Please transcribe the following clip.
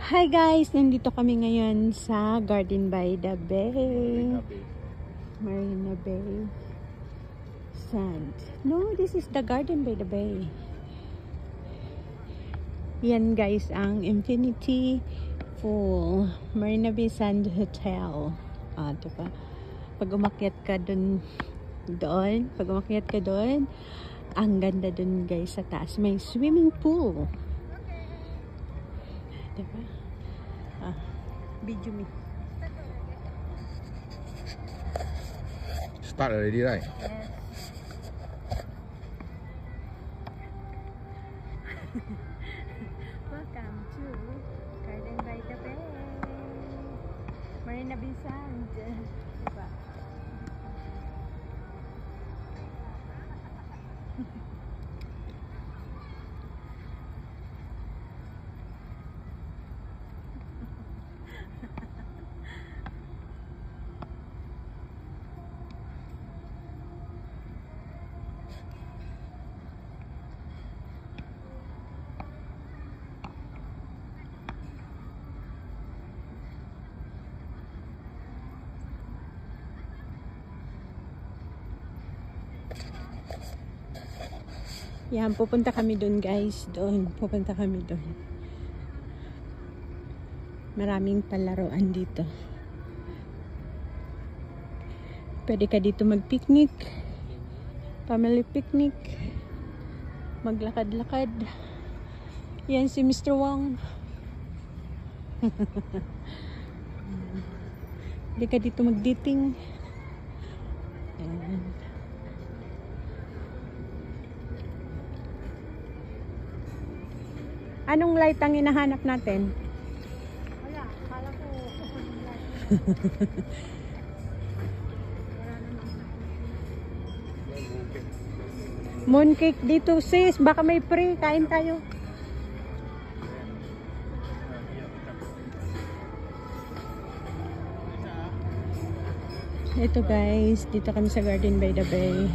Hi guys! Nandito kami ngayon sa Garden by the Bay. Marina Bay. Sand. No, this is the Garden by the Bay. Yan guys ang Infinity Pool. Marina Bay Sand Hotel. Diba? Pag umakyat ka doon, ang ganda doon guys sa taas. May swimming pool. Diba? Video me. Start already, right? Yes. Welcome to Garden by the Bay. Marina Bay Sand. Diba? Yan, pupunta kami doon guys. Pupunta kami doon. Maraming palaruan dito. Pwede ka dito mag-picnic. Family picnic. Maglakad-lakad. Yan si Mr. Wong. Pwede ka dito mag-dating. Ayan. Anong light ang hinahanap natin? Wala, kala ko light. Mooncake dito sis, baka may free, kain tayo. Ito guys, dito kami sa Garden by the Bay.